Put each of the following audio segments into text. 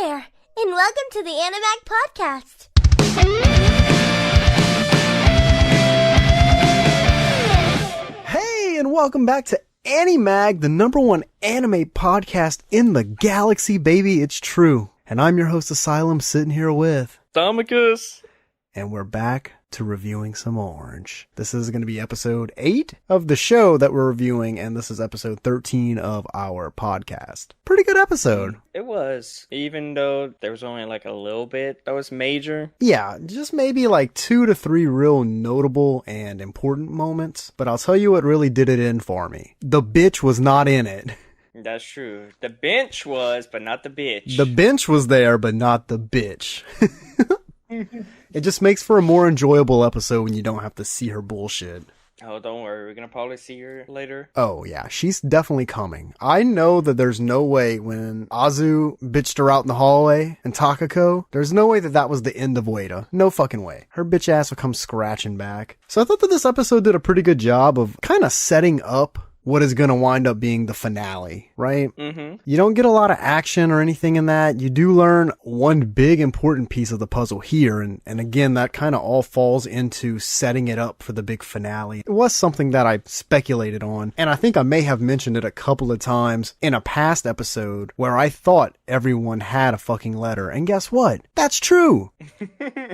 there, and welcome to the Animag podcast. Hey, and welcome back to Animag, the #1 anime podcast in the galaxy, baby. It's true. And I'm your host, Asylum, sitting here with Domicus. And we're back to reviewing some Orange. This is going to be episode 8 of the show that we're reviewing, and this is episode 13 of our podcast. Pretty good episode. It was, even though there was only like a little bit that was major. Yeah, just maybe like 2 to 3 real notable and important moments, but I'll tell you what really did it in for me. The bitch was not in it. That's true. The bench was, but not the bitch. The bench was there, but not the bitch. It just makes for a more enjoyable episode when you don't have to see her bullshit. Oh, don't worry. We're going to probably see her later. Oh, yeah. She's definitely coming. I know that there's no way when Azu bitched her out in the hallway and Takako, there's no way that that was the end of Wada. No fucking way. Her bitch ass will come scratching back. So I thought that this episode did a pretty good job of kind of setting up what is going to wind up being the finale, right? Mm-hmm. You don't get a lot of action or anything in that. You do learn one big important piece of the puzzle here. And again, that kind of all falls into setting it up for the big finale. It was something that I speculated on. And I think I may have mentioned it a couple of times in a past episode where I thought everyone had a fucking letter. And guess what? That's true.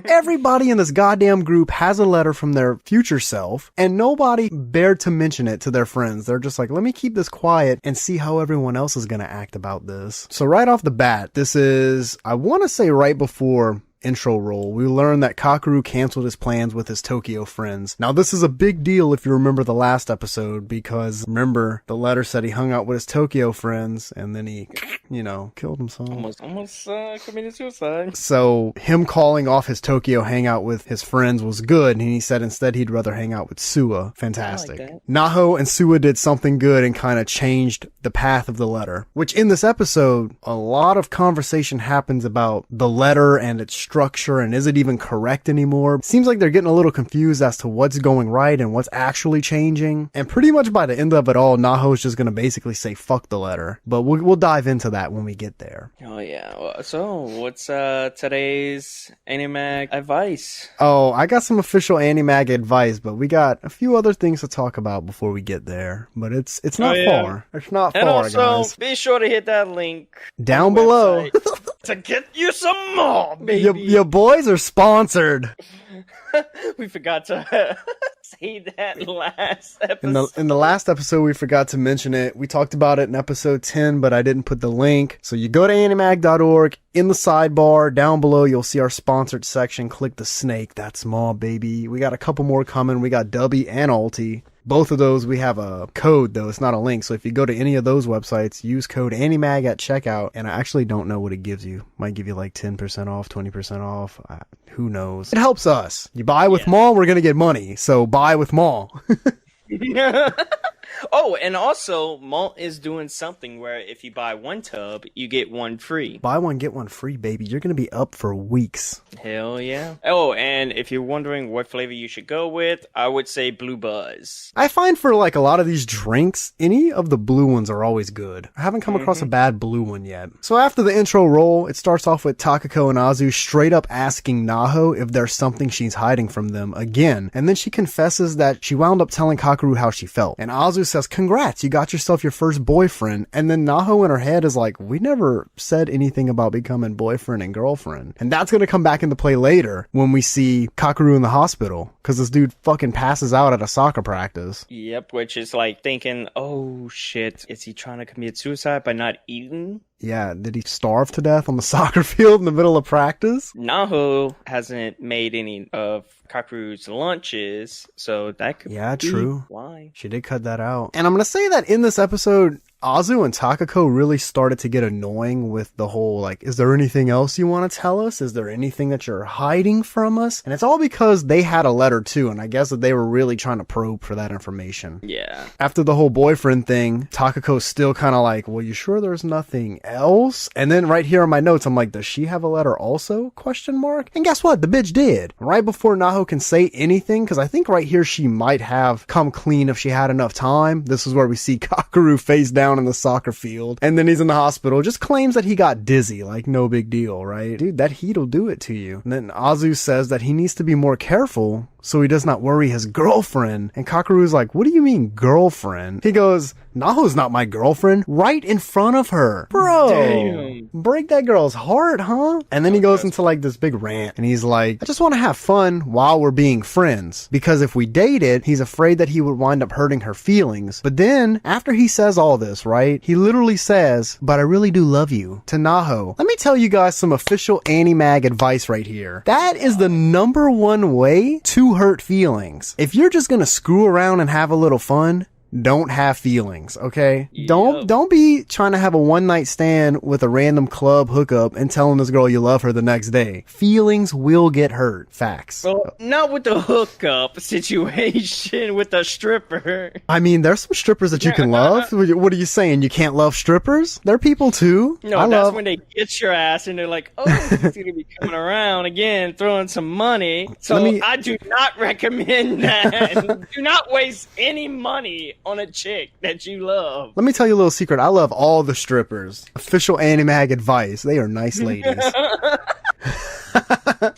Everybody in this goddamn group has a letter from their future self, and nobody dared to mention it to their friends. They're just like, let me keep this quiet and see how everyone else is going to act about this. So right off the bat, this is, I want to say right before intro roll, we learn that Kakeru canceled his plans with his Tokyo friends. Now this is a big deal if you remember the last episode, because remember the letter said he hung out with his Tokyo friends and then he, killed himself. Almost committed suicide. So him calling off his Tokyo hangout with his friends was good, and he said instead he'd rather hang out with Suwa. Fantastic. I like that. Naho and Suwa did something good and kind of changed the path of the letter, which in this episode, a lot of conversation happens about the letter and its structure and is it even correct anymore. Seems like they're getting a little confused as to what's going right and what's actually changing. And pretty much by the end of it all, Naho's just going to basically say fuck the letter. But we'll dive into that when we get there. Oh, yeah. Well, so, what's today's Animag advice? Oh, I got some official Animag advice, but we got a few other things to talk about before we get there. But it's not far. It's not And far, also, guys. be sure to hit that link Down below. to get you some more, baby. Your boys are sponsored. We forgot to say that last episode. In the last episode, we forgot to mention it. We talked about it in episode 10, but I didn't put the link. So you go to animag.org. In the sidebar, down below, you'll see our sponsored section. Click the snake. That's small, baby. We got a couple more coming. We got Dubby and Alti. Both of those, we have a code, though. It's not a link. So if you go to any of those websites, use code Animag at checkout. And I actually don't know what it gives you. Might give you like 10% off, 20% off. Who knows? It helps us. You buy with Mall, we're going to get money. So buy with Mall. Oh, and also, Malt is doing something where if you buy one tub, you get one free. Buy one, get one free, baby. You're going to be up for weeks. Hell yeah. Oh, and if you're wondering what flavor you should go with, I would say Blue Buzz. I find for like a lot of these drinks, any of the blue ones are always good. I haven't come across a bad blue one yet. So after the intro roll, it starts off with Takako and Azu straight up asking Naho if there's something she's hiding from them again. And then she confesses that she wound up telling Kakeru how she felt. And Azu says, congrats, you got yourself your first boyfriend. And then Naho in her head is like, we never said anything about becoming boyfriend and girlfriend. And that's going to come back into play later when we see Kakeru in the hospital, because this dude fucking passes out at a soccer practice. Yep, which is like thinking, oh shit, is he trying to commit suicide by not eating? Yeah, did he starve to death on the soccer field in the middle of practice? Naho hasn't made any of Kakeru's lunches, so that could be true. Why. She did cut that out. And I'm going to say that in this episode, Azu and Takako really started to get annoying with the whole, like, is there anything else you want to tell us? Is there anything that you're hiding from us? And it's all because they had a letter too, and I guess that they were really trying to probe for that information. Yeah. After the whole boyfriend thing, Takako's still kind of like, well, you sure there's nothing else? And then right here in my notes, I'm like, does she have a letter also? Question mark. And guess what? The bitch did. Right before Naho can say anything, because I think right here she might have come clean if she had enough time. This is where we see Kakeru face down around in the soccer field. And then he's in the hospital, just claims that he got dizzy, like no big deal, right? Dude, that heat'll do it to you. And then Azu says that he needs to be more careful so he does not worry his girlfriend. And Kakeru's like, what do you mean girlfriend? He goes, Naho's not my girlfriend, right in front of her. Bro, Damn. Break that girl's heart, huh? And then he goes into like this big rant and he's like, I just want to have fun while we're being friends. Because if we dated, he's afraid that he would wind up hurting her feelings. But then after he says all this, right, he literally says, but I really do love you to Naho. Let me tell you guys some official Animag advice right here. That is the #1 way to hurt feelings. If you're just gonna screw around and have a little fun, don't have feelings, okay? Yep. Don't be trying to have a one-night stand with a random club hookup and telling this girl you love her the next day. Feelings will get hurt. Facts. Well, not with the hookup situation with the stripper. I mean, there's some strippers that you can love. What are you saying? You can't love strippers? They're people too. No, that's when they get your ass and they're like, oh, he's gonna be coming around again, throwing some money. So I do not recommend that. Do not waste any money on a chick that you love. Let me tell you a little secret. I love all the strippers. Official Animag advice. They are nice ladies.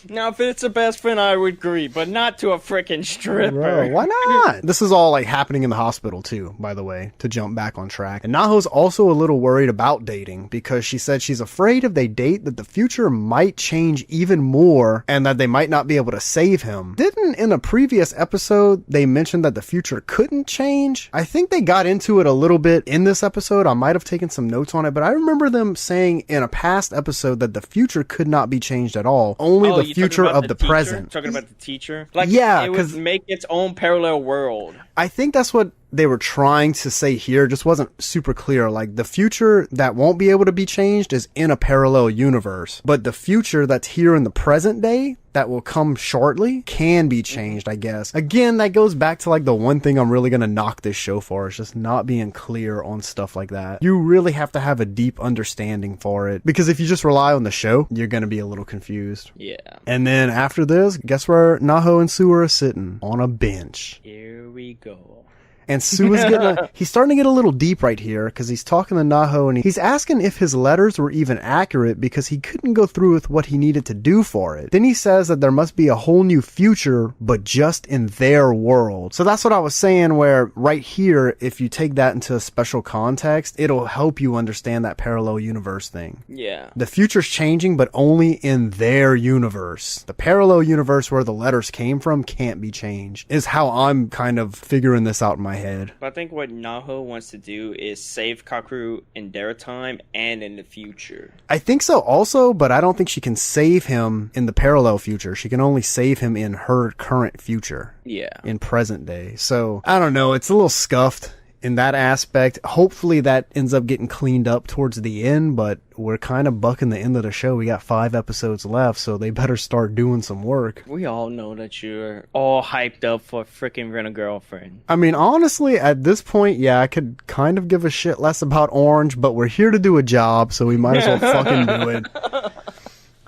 Now, if it's a best friend, I would agree, but not to a freaking stripper. Bro, why not? This is all like happening in the hospital too, by the way, to jump back on track. And Naho's also a little worried about dating because she said she's afraid if they date that the future might change even more and that they might not be able to save him. Didn't in a previous episode they mentioned that the future couldn't change? I think they got into it a little bit in this episode. I might have taken some notes on it, but I remember them saying in a past episode that the future could not be changed at all. Only the future of the present. Talking about the teacher? Like, yeah, it would make its own parallel world. I think that's what they were trying to say here, just wasn't super clear. Like, the future that won't be able to be changed is in a parallel universe, but the future that's here in the present day that will come shortly can be changed, I guess. Again, that goes back to like the one thing I'm really gonna knock this show for, is just not being clear on stuff like that. You really have to have a deep understanding for it, because if you just rely on the show, you're gonna be a little confused. Yeah. And then after this, guess where Naho and Suwa are sitting? On a bench. Here we go. And Suwa's he's starting to get a little deep right here because he's talking to Naho and he's asking if his letters were even accurate because he couldn't go through with what he needed to do for it. Then he says that there must be a whole new future, but just in their world. So that's what I was saying, where right here, if you take that into a special context, it'll help you understand that parallel universe thing. Yeah. The future's changing, but only in their universe. The parallel universe where the letters came from can't be changed, is how I'm kind of figuring this out in my head. But I think what Naho wants to do is save Kakeru in their time and in the future. I think so also, but I don't think she can save him in the parallel future. She can only save him in her current future. Yeah. In present day. So, I don't know. It's a little scuffed in that aspect. Hopefully that ends up getting cleaned up towards the end, but we're kind of bucking the end of the show. We got 5 episodes left, so they better start doing some work. We all know that you're all hyped up for freaking Rent-A-Girlfriend. I mean, honestly, at this point, yeah, I could kind of give a shit less about Orange, but we're here to do a job, so we might as well fucking do it.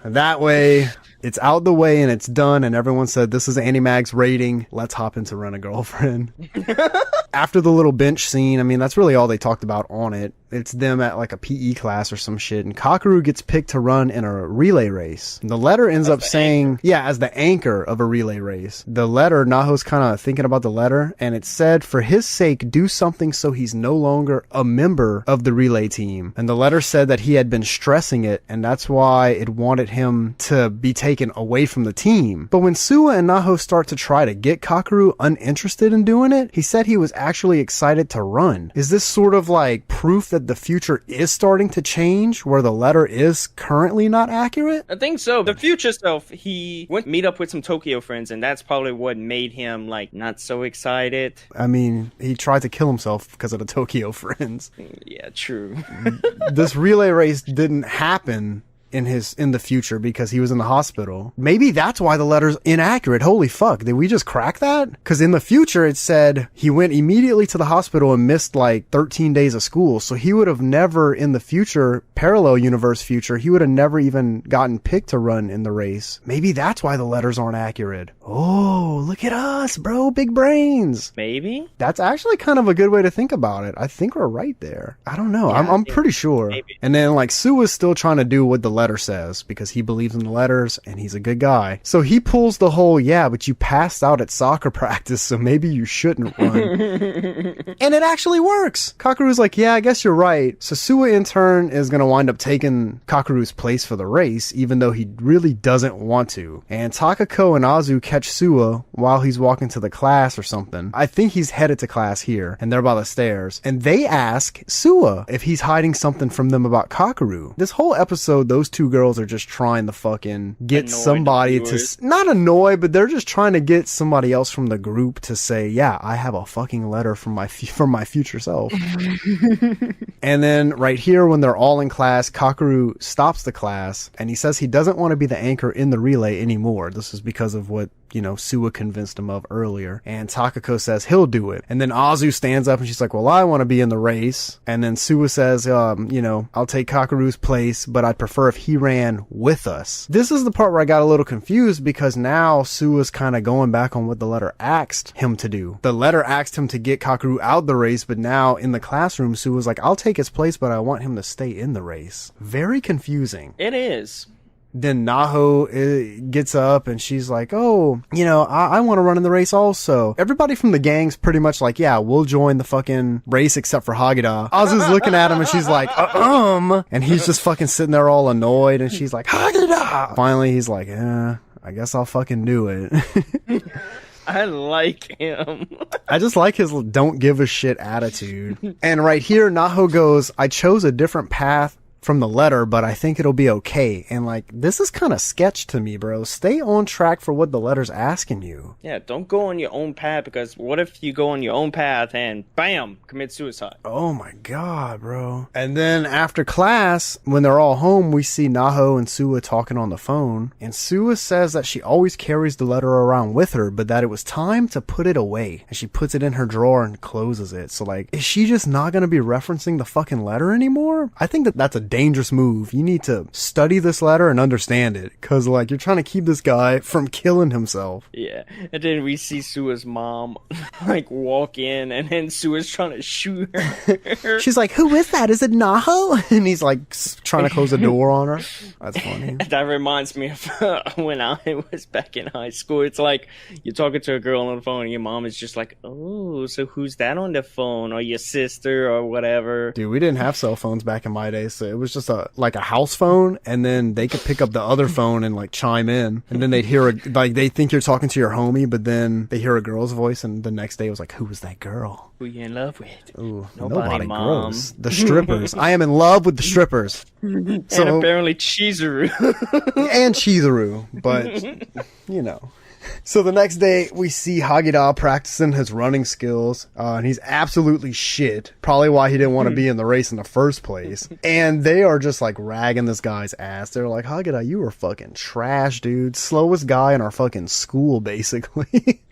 That way, it's out the way and it's done, and everyone said this is Animag's rating. Let's hop into Rent-A-Girlfriend. After the little bench scene, I mean, that's really all they talked about on it. It's them at like a PE class or some shit, and Kakeru gets picked to run in a relay race. The letter ends up saying, yeah, as the anchor of a relay race. The letter, Naho's kind of thinking about the letter, and it said, for his sake, do something so he's no longer a member of the relay team. And the letter said that he had been stressing it, and that's why it wanted him to be taken away from the team. But when Suwa and Naho start to try to get Kakeru uninterested in doing it, he said he was actually excited to run. Is this sort of like proof that the future is starting to change, where the letter is currently not accurate? I think so. The future self, he went meet up with some Tokyo friends, and that's probably what made him like not so excited. I mean, he tried to kill himself because of the Tokyo friends. Yeah, true. This relay race didn't happen in the future because he was in the hospital. Maybe that's why the letter's inaccurate. Holy fuck. Did we just crack that? Because in the future it said he went immediately to the hospital and missed like 13 days of school. So he would have never in the future, parallel universe future, he would have never even gotten picked to run in the race. Maybe that's why the letters aren't accurate. Oh, look at us, bro. Big brains. Maybe? That's actually kind of a good way to think about it. I think we're right there. I don't know. Yeah, I'm pretty sure. Maybe. And then like Suwa's still trying to do what the letter says because he believes in the letters and he's a good guy. So he pulls the whole, yeah, but you passed out at soccer practice, so maybe you shouldn't run. And it actually works. Kakeru's like, yeah, I guess you're right. So Suwa in turn is going to wind up taking Kakeru's place for the race, even though he really doesn't want to. And Takako and Azu catch Suwa while he's walking to the class or something. I think he's headed to class here, and they're by the stairs. And they ask Suwa if he's hiding something from them about Kakeru. This whole episode, those two girls are just trying to fucking get somebody to, not annoy, but they're just trying to get somebody else from the group to say, yeah, I have a fucking letter from my future self. And then right here, when they're all in class, Kakeru stops the class and he says he doesn't want to be the anchor in the relay anymore. This is because of what, you know, Suwa convinced him of earlier. And Takako says he'll do it. And then Azu stands up and she's like, well, I want to be in the race. And then Suwa says, you know, I'll take Kakeru's place, but I'd prefer if he ran with us. This is the part where I got a little confused because now Suwa's kind of going back on what the letter asked him to do. The letter asked him to get Kakeru out the race, but now in the classroom, Suwa's like, I'll take his place, but I want him to stay in the race. Very confusing. It is. Then Naho gets up and she's like, oh, you know, I want to run in the race also. Everybody from the gang's pretty much like, yeah, we'll join the fucking race except for Hagita. Azu's looking at him and she's like, and he's just fucking sitting there all annoyed and she's like, Hagita! Finally, he's like, I guess I'll fucking do it. I like him. I just like his don't give a shit attitude. And right here, Naho goes, I chose a different path from the letter, but I think it'll be okay. And like, this is kind of sketch to me, bro. Stay on track for what the letter's asking you. Yeah, don't go on your own path, because what if you go on your own path and bam, commit suicide? Oh my god, bro. And then after class, when they're all home, we see Naho and Suwa talking on the phone, and Suwa says that she always carries the letter around with her, but that it was time to put it away. And she puts it in her drawer and closes it. So like, is she just not gonna be referencing the fucking letter anymore? I think that that's a dangerous move. You need to study this letter and understand it, because like, you're trying to keep this guy from killing himself. Yeah. And then we see Suwa's mom like walk in, and then Suwa's trying to shoot her. She's like, who is that? Is it Naho? And he's like trying to close the door on her. That's funny. That reminds me of when I was back in high school. It's like you're talking to a girl on the phone and your mom is just like, oh, so who's that on the phone? Or your sister or whatever. Dude, we didn't have cell phones back in my day, so it was just a house phone, and then they could pick up the other phone and like chime in, and then they'd hear they think you're talking to your homie, but then they hear a girl's voice, and the next day it was like, who was that girl? Who you in love with? Ooh, nobody Mom. Gross. The strippers. I am in love with the strippers. And apparently Chizuru. And Chizuru, but you know. So the next day, we see Hagita practicing his running skills, and he's absolutely shit. Probably why he didn't want to be in the race in the first place. And they are just like ragging this guy's ass. They're like, Hagita, you were fucking trash, dude. Slowest guy in our fucking school, basically.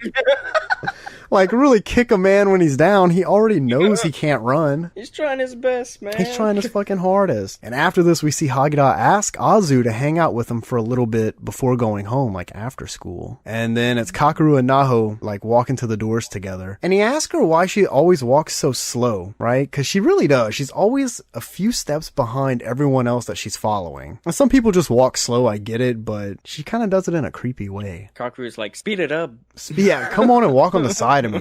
Like, really kick a man when he's down. He already knows he can't run. He's trying his best, man. He's trying his fucking hardest. And after this, we see Hagita ask Azu to hang out with him for a little bit before going home, like after school. And then it's Kakeru and Naho, like, walking to the doors together. And he asks her why she always walks so slow, right? Because she really does. She's always a few steps behind everyone else that she's following. And some people just walk slow, I get it, but she kind of does it in a creepy way. Kakeru's like, speed it up. Yeah, come on and walk on the side of me.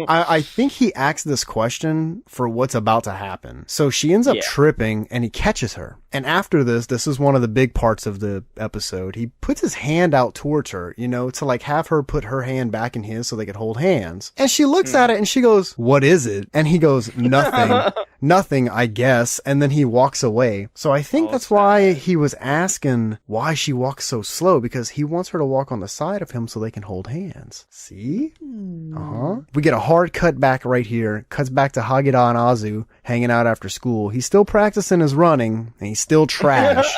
I think he asks this question for what's about to happen. So she ends up tripping and he catches her. And after this is one of the big parts of the episode. He puts his hand out towards her, you know, to like have her put her hand back in his so they could hold hands. And she looks at it and she goes, what is it? And he goes, nothing. Nothing, I guess. And then he walks away. So I think that's why he was asking why she walks so slow, because he wants her to walk on the side of him so they can hold hands. See? Uh-huh. We get a hard cut back right here. Cuts back to Hagita and Azu hanging out after school. He's still practicing his running and he's still trash.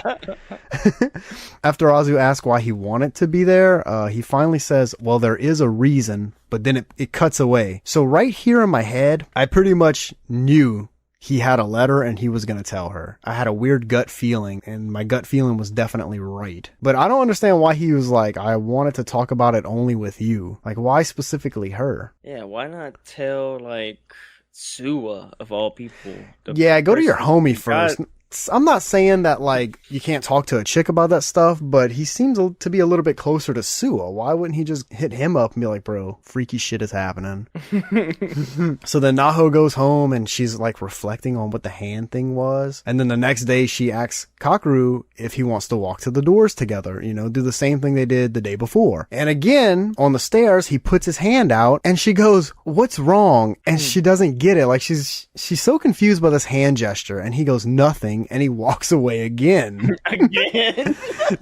After Azu asks why he wanted to be there, he finally says, well, there is a reason, but then it cuts away. So right here in my head, I pretty much knew he had a letter and he was going to tell her. I had a weird gut feeling, and my gut feeling was definitely right. But I don't understand why he was like, I wanted to talk about it only with you. Like, why specifically her? Yeah, why not tell, like, Suwa, of all people? Yeah, go to your homie first. I'm not saying that, like, you can't talk to a chick about that stuff, but he seems to be a little bit closer to Suwa. Why wouldn't he just hit him up and be like, bro, freaky shit is happening? So then Naho goes home and she's, like, reflecting on what the hand thing was. And then the next day she asks Kakeru if he wants to walk to the doors together, you know, do the same thing they did the day before. And again, on the stairs, he puts his hand out and she goes, what's wrong? And she doesn't get it. Like, she's so confused by this hand gesture, and he goes, nothing. And he walks away again. Again?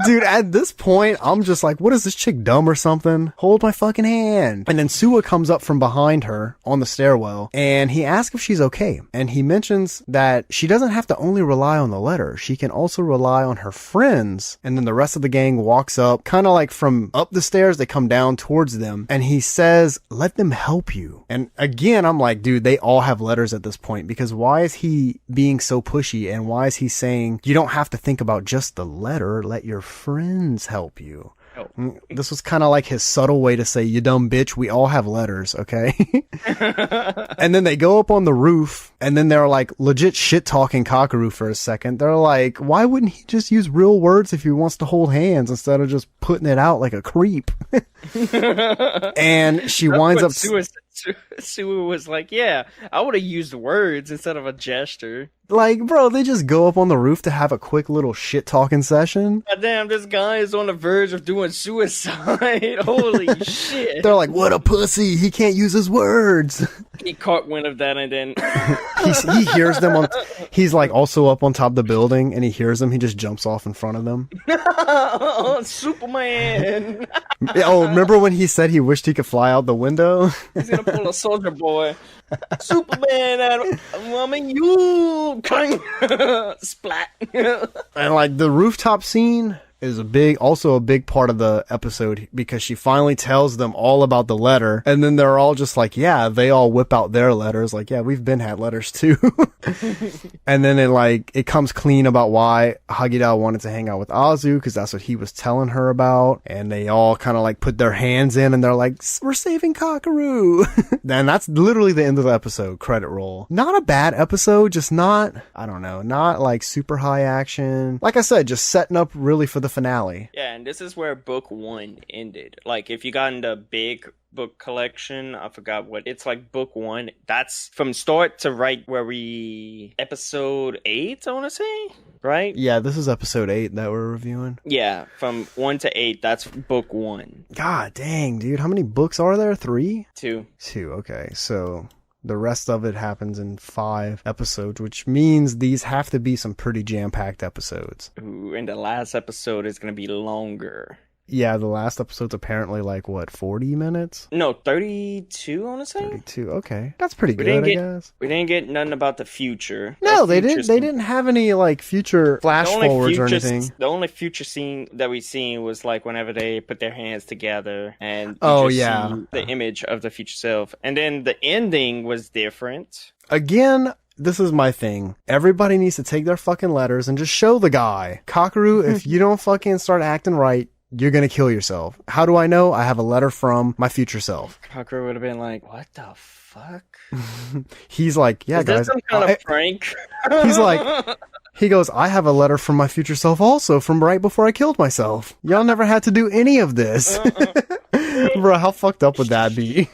Dude, at this point, I'm just like, what is this chick, dumb or something? Hold my fucking hand. And then Suwa comes up from behind her on the stairwell, and he asks if she's okay. And he mentions that she doesn't have to only rely on the letter. She can also rely on her friends. And then the rest of the gang walks up, kind of like from up the stairs, they come down towards them. And he says, let them help you. And again, I'm like, dude, they all have letters at this point, because why is he being so pushy, and why is he saying you don't have to think about just the letter, let your friends help you? This was kind of like his subtle way to say, you dumb bitch, we all have letters, okay? And then they go up on the roof, and then they're like legit shit talking Kakeru for a second. They're like, why wouldn't he just use real words if he wants to hold hands instead of just putting it out like a creep? And she winds up... Suwa was like, yeah, I would have used words instead of a gesture. Like, bro, they just go up on the roof to have a quick little shit-talking session. God damn, this guy is on the verge of doing suicide. Holy shit. They're like, what a pussy. He can't use his words. He caught wind of that, and then... he hears them on... He's, like, also up on top of the building, and he hears them. He just jumps off in front of them. Superman! Oh, remember when he said he wished he could fly out the window? He's gonna pull a Soldier Boy. Superman, I'm in you! Splat. And, like, the rooftop scene is also a big part of the episode, because she finally tells them all about the letter, and then they're all just like, yeah, they all whip out their letters, like, yeah, we've been had letters too. And then it comes clean about why Hagita wanted to hang out with Azu, because that's what he was telling her about, and they all kind of like put their hands in, and they're like, we're saving Kakeru. And that's literally the end of the episode. Credit roll. Not a bad episode, just not like super high action. Like I said, just setting up really for the finale. Yeah, and this is where book 1 ended. Like, if you got into big book collection, I forgot what it's like. Book 1, that's from start to right where episode 8, I want to say, right? Yeah, this is episode 8 that we're reviewing. Yeah, from 1 to 8, that's book 1. God dang, dude, how many books are there? 3? 2. Okay, so the rest of it happens in 5 episodes, which means these have to be some pretty jam-packed episodes. Ooh, and the last episode is going to be longer. Yeah, the last episode's apparently like, what, 40 minutes? No, 32, I want to say? 32, okay. That's pretty good, I guess. We didn't get nothing about the future. No, they didn't have any, like, future flash forwards or anything. The only future scene that we seen was, like, whenever they put their hands together and see the image of the future self. And then the ending was different. Again, this is my thing. Everybody needs to take their fucking letters and just show the guy. Kakeru, if you don't fucking start acting right, you're gonna kill yourself. How do I know? I have a letter from my future self. Kakeru would have been like, what the fuck? He's like, yeah, guys. Is that some kind of prank? He goes, I have a letter from my future self also, from right before I killed myself. Y'all never had to do any of this. Bro, how fucked up would that be?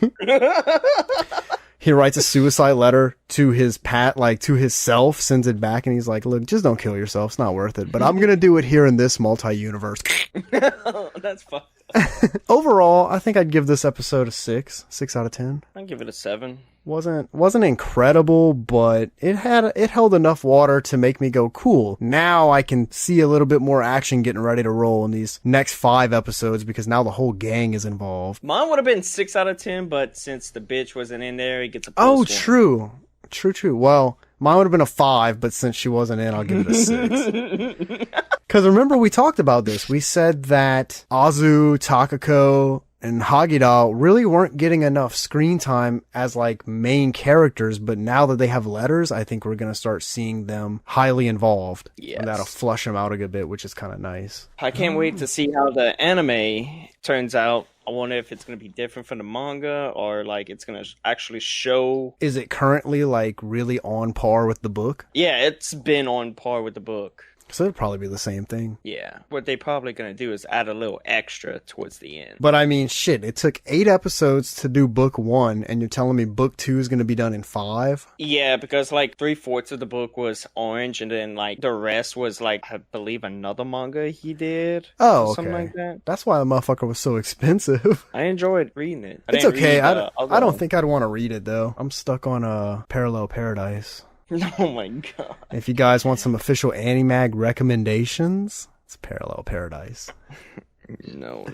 He writes a suicide letter to his to his self, sends it back, and he's like, look, just don't kill yourself. It's not worth it. But I'm going to do it here in this multi-universe. That's fucked up. Overall, I think I'd give this episode a 6. 6 out of 10. I'd give it a 7. Wasn't incredible, but it held enough water to make me go, cool. Now I can see a little bit more action getting ready to roll in these next 5 episodes, because now the whole gang is involved. Mine would have been 6 out of 10, but since the bitch wasn't in there, he gets a plus 1. True. Well, mine would have been a 5, but since she wasn't in, I'll give it a 6. Because remember, we talked about this. We said that Azu, Takako, and Hagita really weren't getting enough screen time as like main characters, but now that they have letters, I think we're going to start seeing them highly involved. Yes. And that'll flush them out a good bit, which is kind of nice. I can't wait to see how the anime turns out. I wonder if it's going to be different from the manga or like it's going to actually show. Is it currently like really on par with the book? Yeah, it's been on par with the book. So it'd probably be the same thing. Yeah. What they probably going to do is add a little extra towards the end. But I mean, shit, it took 8 episodes to do book 1, and you're telling me book 2 is going to be done in 5? Yeah, because like 3/4 of the book was orange, and then like the rest was like, I believe, another manga he did. Oh, okay. Something like that. That's why the motherfucker was so expensive. I enjoyed reading it. It's okay. I don't think I'd want to read it, though. I'm stuck on Parallel Paradise. Oh my god. If you guys want some official Animag recommendations, it's Parallel Paradise. No.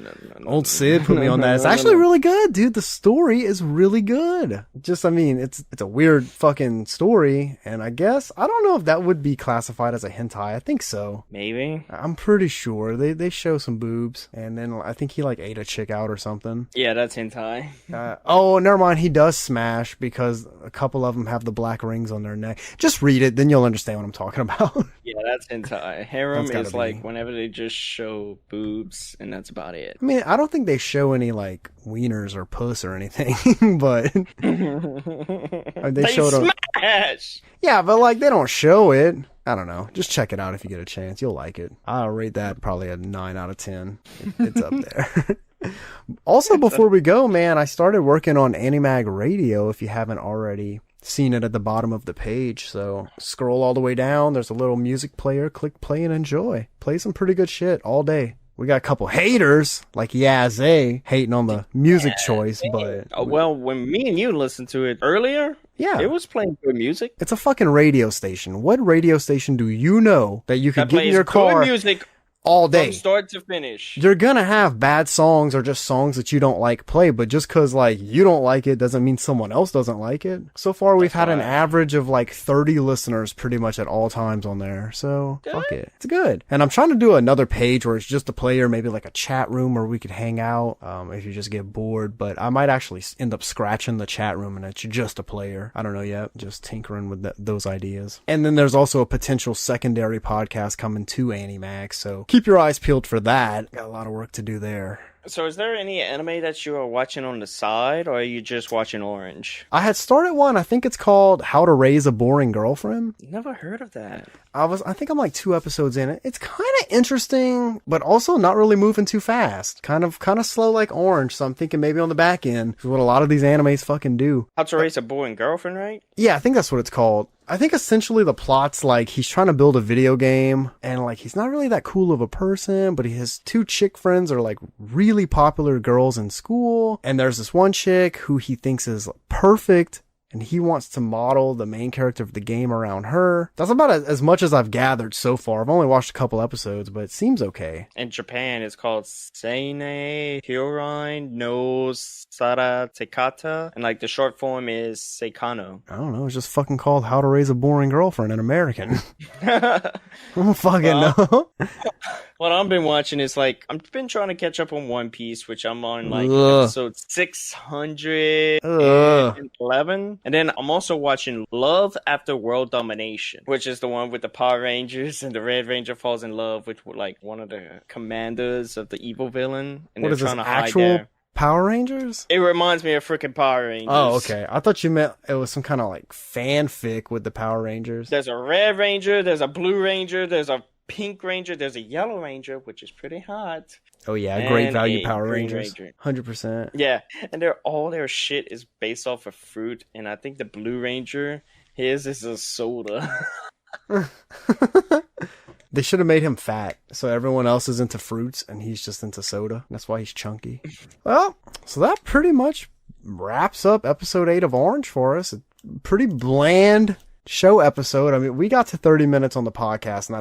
Old Sid put me on that. It's actually really good, dude. The story is really good. Just, I mean, it's a weird fucking story, and I guess, I don't know if that would be classified as a hentai. I think so. Maybe. I'm pretty sure. They show some boobs, and then I think he like ate a chick out or something. Yeah, that's hentai. Oh, never mind. He does smash because a couple of them have the black rings on their neck. Just read it, then you'll understand what I'm talking about. Yeah, that's hentai. Harem That's gotta is be. like whenever they just show boobs, and that's about it. I mean, I don't think they show any like wieners or puss or anything, but they showed them. Smash! Yeah, but like they don't show it. I don't know. Just check it out if you get a chance. You'll like it. I'll rate that probably a 9 out of 10. It's up there. Also, before we go, man, I started working on Animag Radio. If you haven't already seen it at the bottom of the page, so scroll all the way down. There's a little music player. Click play and enjoy. Play some pretty good shit all day. We got a couple haters like Yazay hating on the music choice, but well, when me and you listened to it earlier, yeah, it was playing good music. It's a fucking radio station. What radio station do you know that you could get in your car good music all day from start to finish? You're gonna have bad songs or just songs that you don't like play, but just cause like you don't like it doesn't mean someone else doesn't like it. So far we've had an average of like 30 listeners pretty much at all times on there, so fuck it, it's good. And I'm trying to do another page where it's just a player, maybe like a chat room where we could hang out if you just get bored, but I might actually end up scratching the chat room and it's just a player. I don't know yet, just tinkering with those ideas. And then there's also a potential secondary podcast coming to Animag, so keep your eyes peeled for that. Got a lot of work to do there. So is there any anime that you are watching on the side, or are you just watching Orange? I had started one, I think it's called How to Raise a Boring Girlfriend. Never heard of that. I think I'm like 2 episodes in. It's kind of interesting, but also not really moving too fast. Kind of slow like Orange, so I'm thinking maybe on the back end is what a lot of these animes fucking do. How to Raise a Boring Girlfriend, right? Yeah, I think that's what it's called. I think essentially the plot's like he's trying to build a video game and like he's not really that cool of a person, but his 2 chick friends are like really popular girls in school. And there's this one chick who he thinks is perfect and he wants to model the main character of the game around her. That's about as much as I've gathered so far. I've only watched a couple episodes, but it seems okay. In Japan, it's called Seine Hyorin no Sara Tekata, and like the short form is Seikano. I don't know. It's just fucking called How to Raise a Boring Girlfriend in American. I don't fucking know. What I've been watching is like I've been trying to catch up on One Piece, which I'm on like episode 611, and then I'm also watching Love After World Domination, which is the one with the Power Rangers and the Red Ranger falls in love with like one of the commanders of the evil villain, and what is trying this, to hide actual there. Power Rangers? It reminds me of freaking Power Rangers. Oh, okay. I thought you meant it was some kind of like fanfic with the Power Rangers. There's a Red Ranger, there's a Blue Ranger, there's a Pink Ranger, there's a Yellow Ranger, which is pretty hot. Oh yeah, great value Power Green Rangers. Ranger. 100%. Yeah, and all their shit is based off of fruit, and I think the Blue Ranger, his is a soda. They should have made him fat, so everyone else is into fruits and he's just into soda. That's why he's chunky. Well, so that pretty much wraps up episode 8 of Orange for us. A pretty bland show episode. I mean, we got to 30 minutes on the podcast, and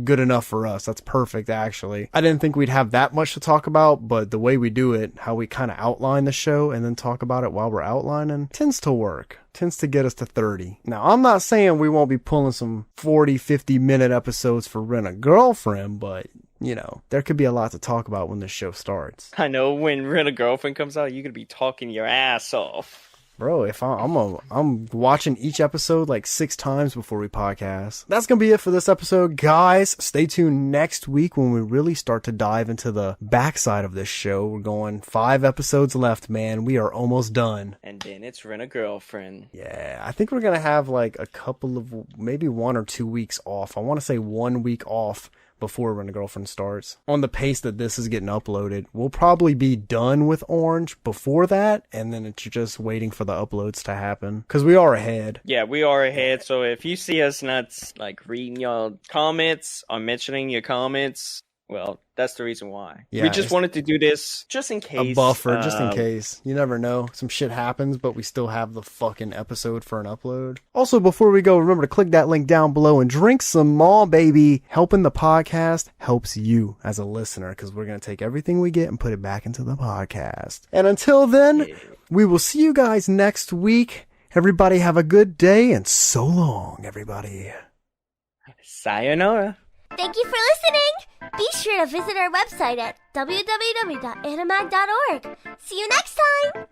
good enough for us. That's perfect, actually. I didn't think we'd have that much to talk about, but the way we do it, how we kind of outline the show and then talk about it while we're outlining, tends to work. Tends to get us to 30. Now, I'm not saying we won't be pulling some 40, 50-minute episodes for Rent a Girlfriend, but, you know, there could be a lot to talk about when this show starts. I know when Rent a Girlfriend comes out, you're going to be talking your ass off. Bro, if I'm watching each episode like 6 times before we podcast. That's gonna be it for this episode, guys. Stay tuned next week when we really start to dive into the backside of this show. We're going 5 episodes left, man. We are almost done. And then it's Rent a Girlfriend. Yeah, I think we're gonna have like a couple of, maybe 1 or 2 weeks off. I want to say 1 week off before Rent a Girlfriend starts. On the pace that this is getting uploaded, we'll probably be done with Orange before that, and then it's just waiting for the uploads to happen, because we are ahead. Yeah, we are ahead, so if you see us not like reading your comments or mentioning your comments, well, that's the reason why. Yeah, we just wanted to do this just in case. A buffer, just in case. You never know. Some shit happens, but we still have the fucking episode for an upload. Also, before we go, remember to click that link down below and drink some more, baby. Helping the podcast helps you as a listener, because we're going to take everything we get and put it back into the podcast. And until then, we will see you guys next week. Everybody have a good day, and so long, everybody. Sayonara. Thank you for listening. Be sure to visit our website at www.animag.org. See you next time.